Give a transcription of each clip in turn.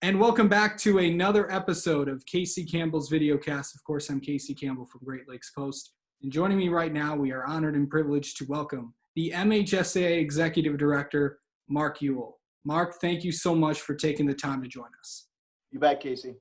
And welcome back to another episode of Casey Campbell's Videocast. Of course, I'm Casey Campbell from Great Lakes Post. And joining me right now, we are honored and privileged to welcome the MHSAA Executive Director, Mark Ewell. Mark, thank you so much for taking the time to join us. You bet, Casey.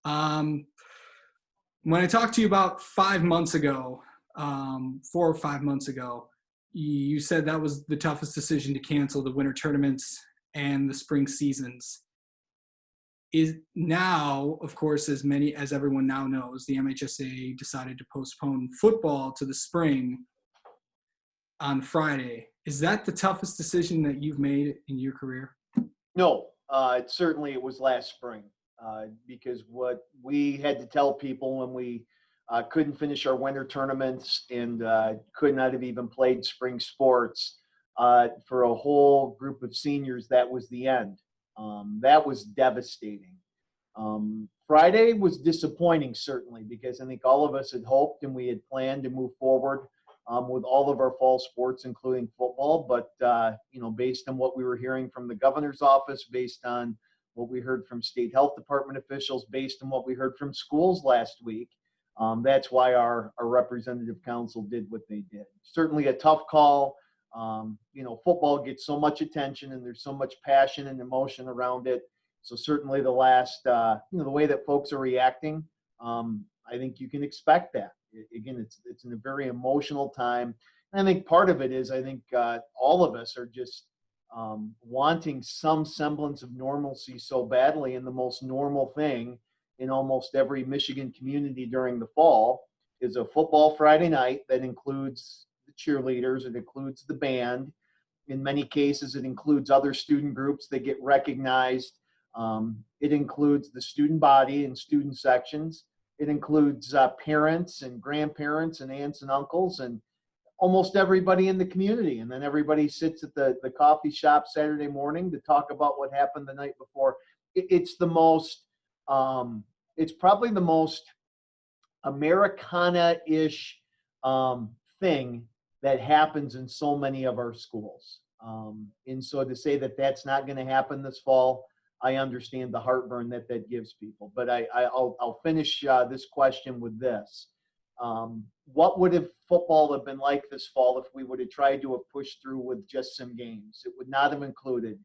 When I talked to you about 5 months ago, 4 or 5 months ago, you said that was the toughest decision to cancel the winter tournaments and the spring seasons. Is now, of course, as everyone now knows, the MHSAA decided to postpone football to the spring on Friday. Is that the toughest decision that you've made in your career? No, it was last spring because what we had to tell people when we couldn't finish our winter tournaments and could not have even played spring sports for a whole group of seniors, that was the end. That was devastating. Friday was disappointing, certainly, because I think all of us had hoped and we had planned to move forward with all of our fall sports, including football. But, based on what we were hearing from the governor's office, based on what we heard from state health department officials, based on what we heard from schools last week, that's why our representative council did what they did. Certainly a tough call. Football gets so much attention and there's so much passion and emotion around it. So certainly the way that folks are reacting, I think you can expect that. Again, it's in a very emotional time. And I think part of it is, all of us are just wanting some semblance of normalcy so badly, and the most normal thing in almost every Michigan community during the fall is a football Friday night that includes the cheerleaders, it includes the band. In many cases, it includes other student groups that get recognized. It includes the student body and student sections. It includes parents and grandparents and aunts and uncles and almost everybody in the community. And then everybody sits at the coffee shop Saturday morning to talk about what happened the night before. It's probably the most Americana-ish thing that happens in so many of our schools. And so to say that that's not going to happen this fall, I understand the heartburn that gives people. But I'll finish this question with this. What would have football have been like this fall if we would have tried to have pushed through with just some games? It would not have included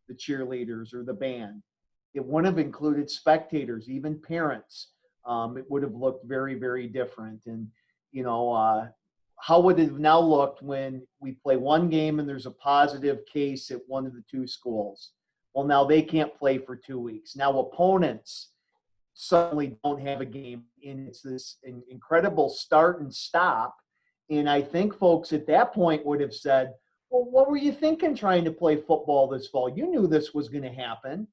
the cheerleaders or the band. It wouldn't have included spectators, even parents. It would have looked very, very different. And, how would it have now looked when we play one game and there's a positive case at one of the two schools? Well, now they can't play for 2 weeks. Now opponents suddenly don't have a game, and it's this incredible start and stop. And I think folks at that point would have said, well, what were you thinking trying to play football this fall? You knew this was going to happen.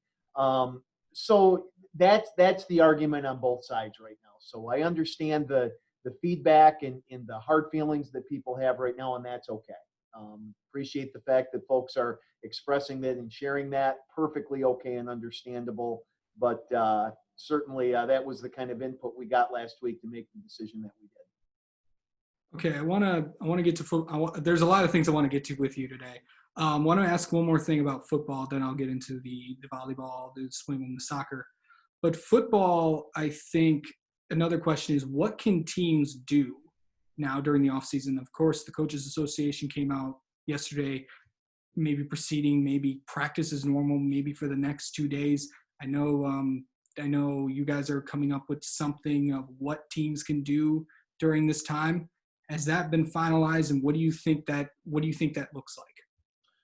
So that's the argument on both sides right now. So I understand the feedback and the hard feelings that people have right now, and that's okay. Appreciate the fact that folks are expressing that and sharing that. Perfectly okay and understandable. But certainly that was the kind of input we got last week to make the decision that we did. Okay, I want to get to there's a lot of things I want to get to with you today. I want to ask one more thing about football, then I'll get into the volleyball, the swimming, the soccer. But football, I think another question is, what can teams do now during the offseason? Of course, the Coaches Association came out yesterday, maybe practice is normal, maybe for the next 2 days. I know you guys are coming up with something of what teams can do during this time. Has that been finalized, and what do you think that looks like?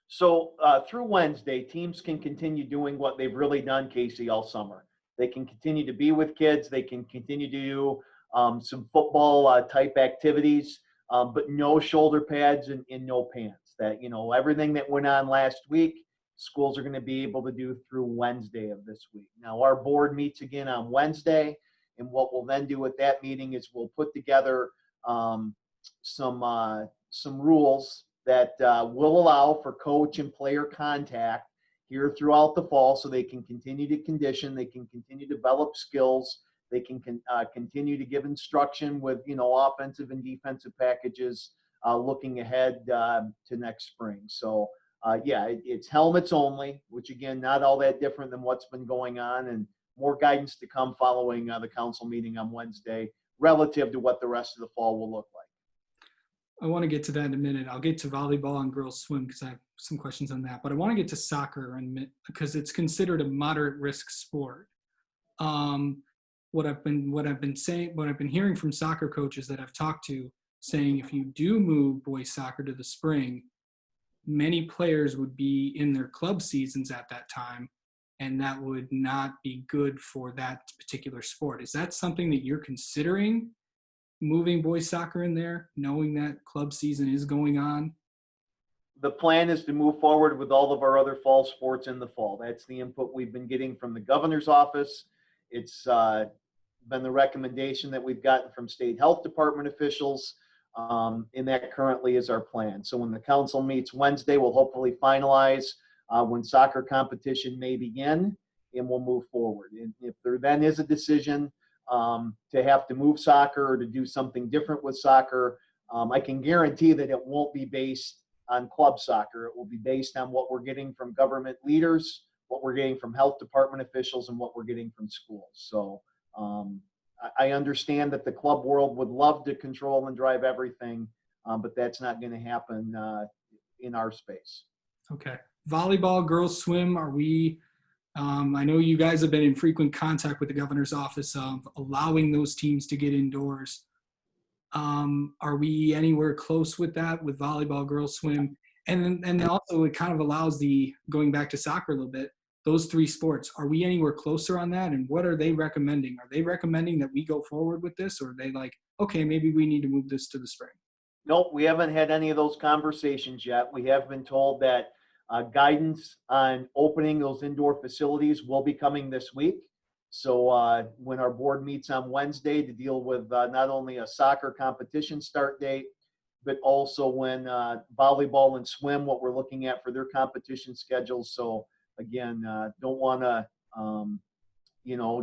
So through Wednesday, teams can continue doing what they've really done, Casey, all summer. They can continue to be with kids. They can continue to do some football type activities, but no shoulder pads and no pants. That, everything that went on last week, schools are going to be able to do through Wednesday of this week. Now, our board meets again on Wednesday, and what we'll then do at that meeting is we'll put together some rules that will allow for coach and player contact here throughout the fall, so they can continue to condition, they can continue to develop skills, they can continue to give instruction with offensive and defensive packages looking ahead to next spring. So yeah, it's helmets only, which again, not all that different than what's been going on, and more guidance to come following the council meeting on Wednesday relative to what the rest of the fall will look like. I want to get to that in a minute. I'll get to volleyball and girls swim because I have some questions on that. But I want to get to soccer and because it's considered a moderate risk sport. Um, what I've been hearing from soccer coaches that I've talked to, saying if you do move boys soccer to the spring, many players would be in their club seasons at that time, and that would not be good for that particular sport. Is that something that you're considering, moving boys soccer in there, knowing that club season is going on? The plan is to move forward with all of our other fall sports in the fall. That's the input we've been getting from the governor's office. It's been the recommendation that we've gotten from state health department officials, and that currently is our plan. So when the council meets Wednesday, we'll hopefully finalize when soccer competition may begin, and we'll move forward. And if there then is a decision to have to move soccer or to do something different with soccer, I can guarantee that it won't be based on club soccer. It will be based on what we're getting from government leaders, what we're getting from health department officials, and what we're getting from schools. So I understand that the club world would love to control and drive everything, but that's not going to happen in our space. Okay. Volleyball, girls swim, are we, I know you guys have been in frequent contact with the governor's office of allowing those teams to get indoors. Are we anywhere close with that with volleyball, girls swim? And also it kind of allows going back to soccer a little bit, those three sports, are we anywhere closer on that? And what are they recommending? Are they recommending that we go forward with this, or are they like, okay, maybe we need to move this to the spring? Nope, we haven't had any of those conversations yet. We have been told that guidance on opening those indoor facilities will be coming this week. So when our board meets on Wednesday to deal with not only a soccer competition start date, but also when volleyball and swim, what we're looking at for their competition schedules. So again, don't want to,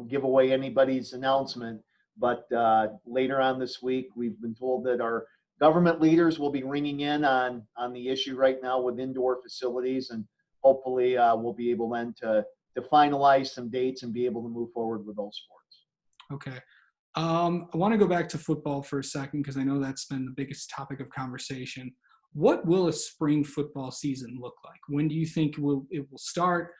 give away anybody's announcement, but later on this week, we've been told that our government leaders will be ringing in on the issue right now with indoor facilities, and hopefully we'll be able then to finalize some dates and be able to move forward with those sports. Okay. I want to go back to football for a second because I know that's been the biggest topic of conversation. What will a spring football season look like? When do you think it will start?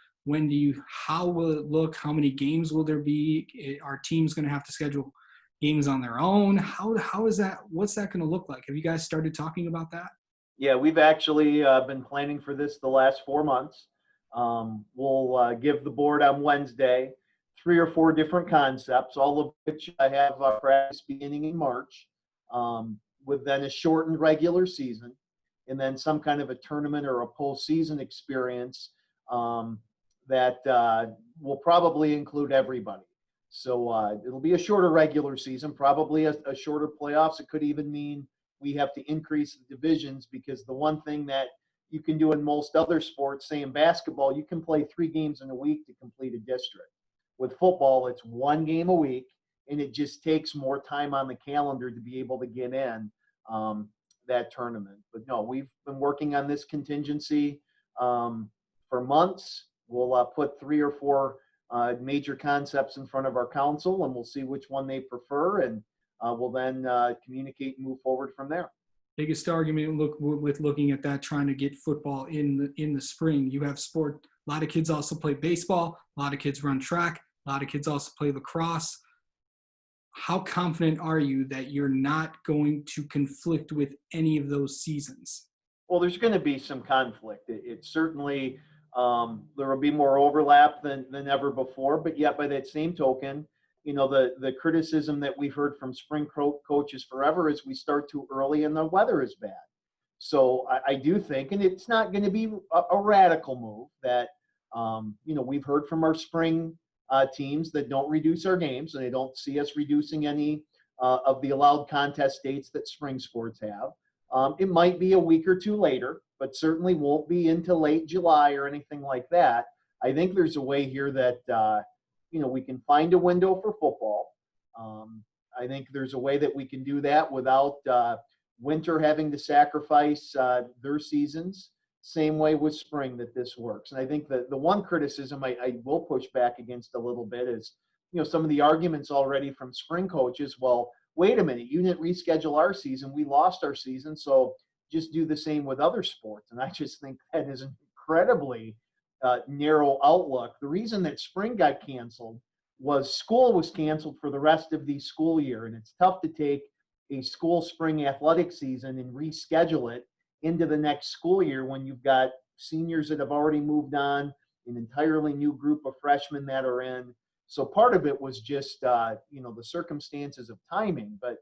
How will it look? How many games will there be? Are teams going to have to schedule games on their own? How is that? What's that going to look like? Have you guys started talking about that? Yeah, we've actually been planning for this the last 4 months. We'll give the board on Wednesday 3 or 4 different concepts, all of which I have practice beginning in March, with then a shortened regular season, and then some kind of a tournament or a postseason experience that will probably include everybody. So it'll be a shorter regular season, probably a shorter playoffs. It could even mean we have to increase the divisions, because the one thing that you can do in most other sports, say in basketball, you can play 3 games in a week to complete a district. With football, it's 1 game a week, and it just takes more time on the calendar to be able to get in that tournament. But no, we've been working on this contingency for months. We'll put 3 or 4 major concepts in front of our council, and we'll see which one they prefer, and we'll then communicate and move forward from there. Biggest argument with looking at that, trying to get football in the spring. You have sport. A lot of kids also play baseball. A lot of kids run track. A lot of kids also play lacrosse. How confident are you that you're not going to conflict with any of those seasons? Well, there's going to be some conflict. It certainly there will be more overlap than ever before. But yet, by that same token, the criticism that we've heard from spring coaches forever is we start too early and the weather is bad. So I do think, and it's not going to be a radical move, that we've heard from our spring teams that don't reduce our games, and they don't see us reducing any of the allowed contest dates that spring sports have. It might be a week or 2 later, but certainly won't be into late July or anything like that. I think there's a way here that we can find a window for football. I think there's a way that we can do that without winter having to sacrifice their seasons. same way with spring that this works. And I think that the one criticism I will push back against a little bit is, some of the arguments already from spring coaches. Well, wait a minute, you didn't reschedule our season. We lost our season. So just do the same with other sports. And I just think that is an incredibly narrow outlook. The reason that spring got canceled was school was canceled for the rest of the school year. And it's tough to take a school spring athletic season and reschedule it into the next school year when you've got seniors that have already moved on, an entirely new group of freshmen that are in. So part of it was just, the circumstances of timing. But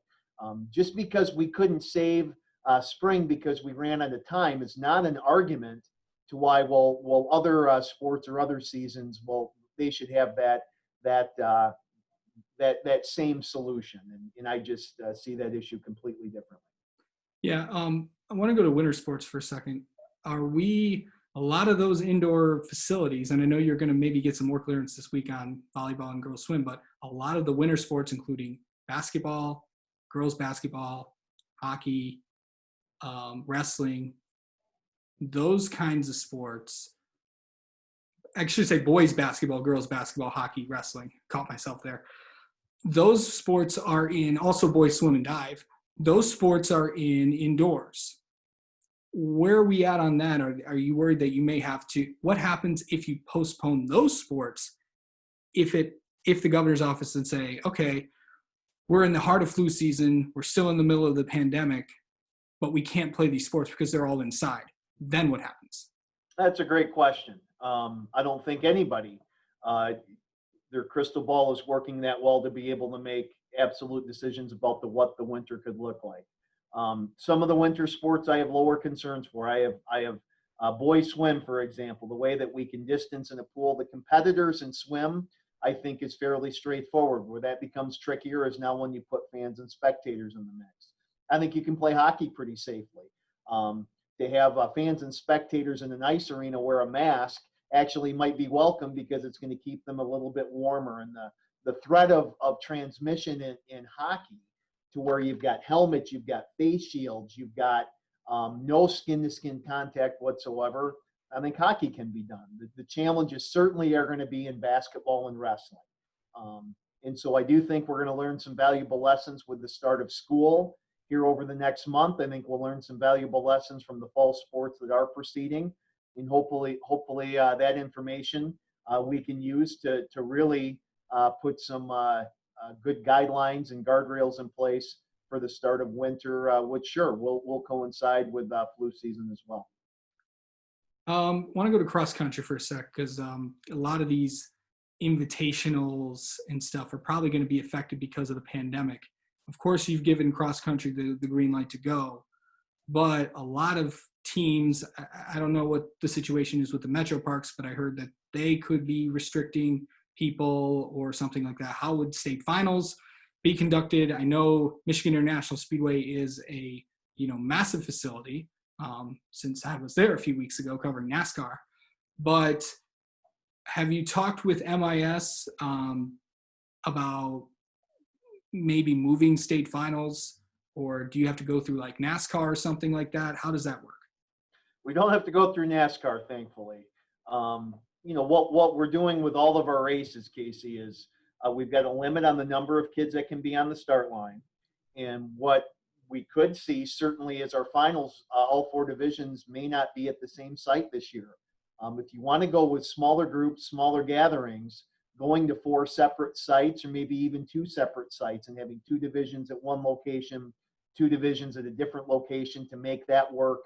just because we couldn't save spring because we ran out of time is not an argument to why, well, other sports or other seasons, well, they should have that same solution. And I just see that issue completely differently. Yeah, I want to go to winter sports for a second. Are we a lot of those indoor facilities, and I know you're going to maybe get some more clearance this week on volleyball and girls swim, but a lot of the winter sports, including basketball, girls basketball, hockey, wrestling, those kinds of sports, I should say boys basketball, girls basketball, hockey, wrestling, caught myself there. Those sports are in, also boys swim and dive, those sports are in indoors. Where are we at on that? Are you worried that you may have to, what happens if you postpone those sports if the governor's office would say, okay, we're in the heart of flu season, we're still in the middle of the pandemic, but we can't play these sports because they're all inside? Then what happens? That's a great question. I don't think anybody, their crystal ball is working that well to be able to make absolute decisions about what the winter could look like. Some of the winter sports I have lower concerns for. I have boys swim, for example. The way that we can distance in a pool the competitors in swim, I think, is fairly straightforward. Where that becomes trickier is now when you put fans and spectators in the mix. I think you can play hockey pretty safely. To have fans and spectators in an ice arena wear a mask actually might be welcome because it's going to keep them a little bit warmer. And the threat of transmission in hockey, to where you've got helmets, you've got face shields, you've got no skin-to-skin contact whatsoever, I think hockey can be done. The challenges certainly are going to be in basketball and wrestling. And so I do think we're going to learn some valuable lessons with the start of school here over the next month. I think we'll learn some valuable lessons from the fall sports that are proceeding. And hopefully that information we can use to really put some good guidelines and guardrails in place for the start of winter, which sure will coincide with flu season as well. Want to go to cross country for a sec because a lot of these invitationals and stuff are probably going to be affected because of the pandemic. Of course, you've given cross country the green light to go, but a lot of teams, I don't know what the situation is with the metro parks, but I heard that they could be restricting people or something like that. How would state finals be conducted? I know Michigan International Speedway is a massive facility, since I was there a few weeks ago covering NASCAR. But have you talked with MIS about maybe moving state finals, or do you have to go through like NASCAR or something like that? How does that work? We don't have to go through NASCAR, thankfully. What we're doing with all of our races, Casey, is we've got a limit on the number of kids that can be on the start line. And what we could see certainly is our finals, all four divisions may not be at the same site this year. If you want to go with smaller groups, smaller gatherings, going to 4 separate sites or maybe even 2 separate sites and having 2 divisions at one location, 2 divisions at a different location to make that work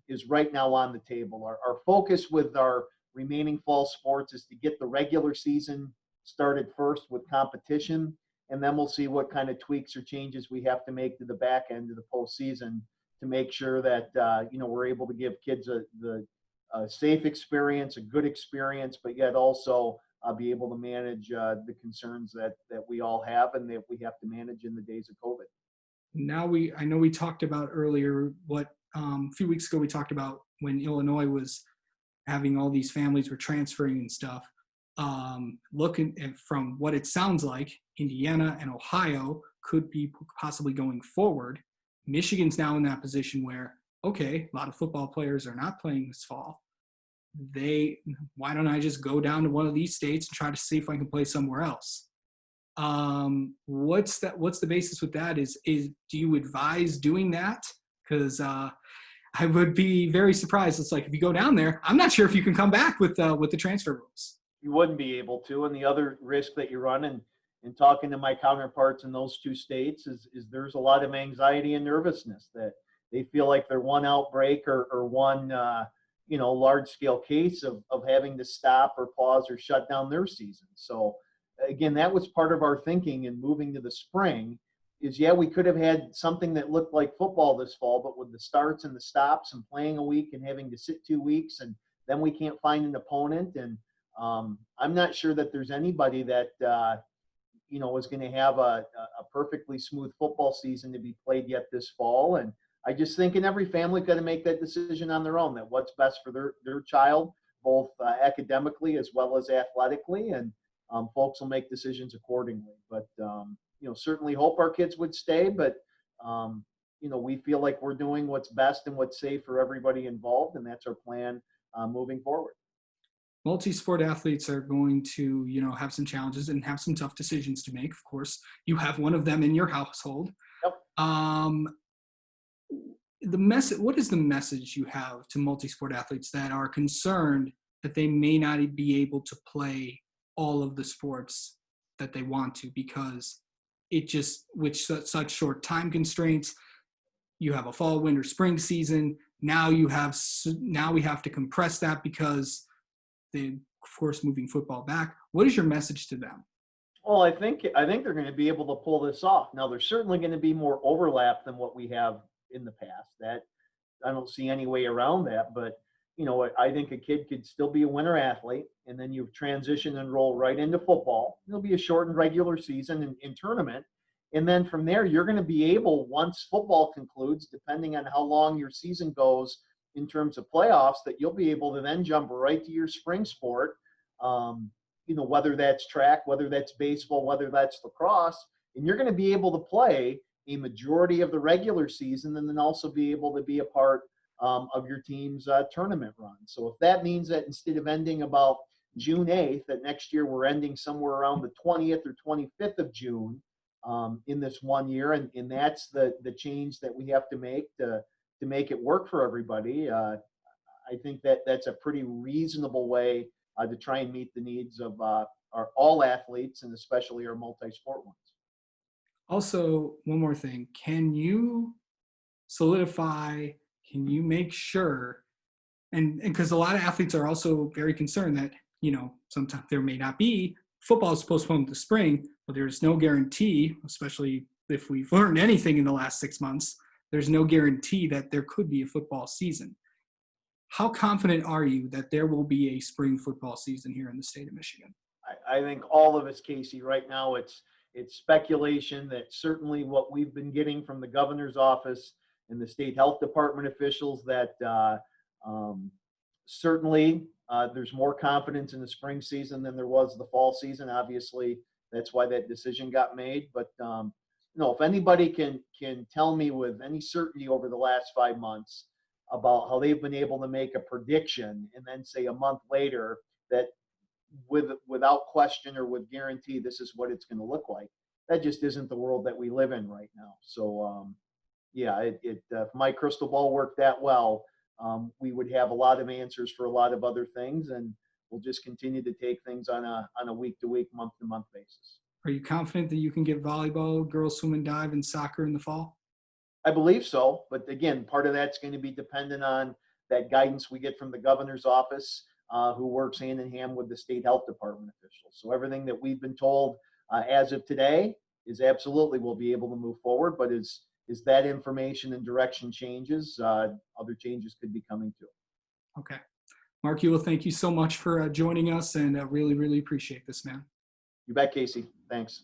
is right now on the table. Our focus with our remaining fall sports is to get the regular season started first with competition, and then we'll see what kind of tweaks or changes we have to make to the back end of the postseason to make sure that we're able to give kids a safe experience, a good experience, but yet also be able to manage the concerns that we all have and that we have to manage in the days of COVID. Now I know we talked about earlier a few weeks ago we talked about when Illinois was having all these families were transferring and stuff. Looking at, from what it sounds like, Indiana and Ohio could be possibly going forward. Michigan's now in that position where okay, a lot of football players are not playing this fall. They, why don't I just go down to one of these states and try to see if I can play somewhere else? What's that? What's the basis with that? Is do you advise doing that? Because I would be very surprised. It's like if you go down there, I'm not sure if you can come back with the transfer rules. You wouldn't be able to. And the other risk that you run in talking to my counterparts in those two states is there's a lot of anxiety and nervousness that they feel like they're one outbreak or one large scale case of having to stop or pause or shut down their season. So again, that was part of our thinking in moving to the spring is yeah, we could have had something that looked like football this fall, but with the starts and the stops and playing a week and having to sit 2 weeks and then we can't find an opponent. And I'm not sure that there's anybody that is going to have a perfectly smooth football season to be played yet this fall. And I just think in every family got to make that decision on their own that what's best for their child, both academically as well as athletically, and folks will make decisions accordingly. But certainly hope our kids would stay, but we feel like we're doing what's best and what's safe for everybody involved, and that's our plan moving forward. Multi-sport athletes are going to, have some challenges and have some tough decisions to make. Of course, you have one of them in your household. Yep. What is the message you have to multi-sport athletes that are concerned that they may not be able to play all of the sports that they want to because with such short time constraints, you have a fall, winter, spring season. Now we have to compress that because of course, moving football back. What is your message to them? Well, I think they're going to be able to pull this off. Now, there's certainly going to be more overlap than what we have in the past. That I don't see any way around that. But I think a kid could still be a winter athlete, and then you transition and roll right into football. It'll be a shortened regular season and tournament, and then from there, you're going to be able, once football concludes, depending on how long your season goes in terms of playoffs, that you'll be able to then jump right to your spring sport, whether that's track, whether that's baseball, whether that's lacrosse, and you're going to be able to play a majority of the regular season and then also be able to be a part of your team's tournament run. So if that means that instead of ending about June 8th, that next year we're ending somewhere around the 20th or 25th of June in this 1 year, and that's the change that we have to make to make it work for everybody. I think that's a pretty reasonable way to try and meet the needs of our all athletes and especially our multi-sport ones. Also, one more thing. Can you solidify, can you make sure, and because a lot of athletes are also very concerned that, sometimes there may not be, football is postponed to spring, but there's no guarantee, especially if we've learned anything in the last 6 months, there's no guarantee that there could be a football season. How confident are you that there will be a spring football season here in the state of Michigan? I think all of us, Casey, right now it's speculation that certainly what we've been getting from the governor's office and the state health department officials that certainly there's more confidence in the spring season than there was the fall season. Obviously, that's why that decision got made. But if anybody can tell me with any certainty over the last 5 months about how they've been able to make a prediction and then say a month later that without question or with guarantee this is what it's going to look like, that just isn't the world that we live in right now. So if my crystal ball worked that well, we would have a lot of answers for a lot of other things, and we'll just continue to take things on a week to week, month to month basis. Are you confident that you can get volleyball, girls swim and dive, and soccer in the fall? I believe so, but again, part of that's going to be dependent on that guidance we get from the governor's office, who works hand in hand with the state health department officials. So everything that we've been told as of today is absolutely we'll be able to move forward, but as that information and direction changes, other changes could be coming too. Okay. Mark Euell, thank you so much for joining us, and really, really appreciate this, man. You bet, Casey. Thanks.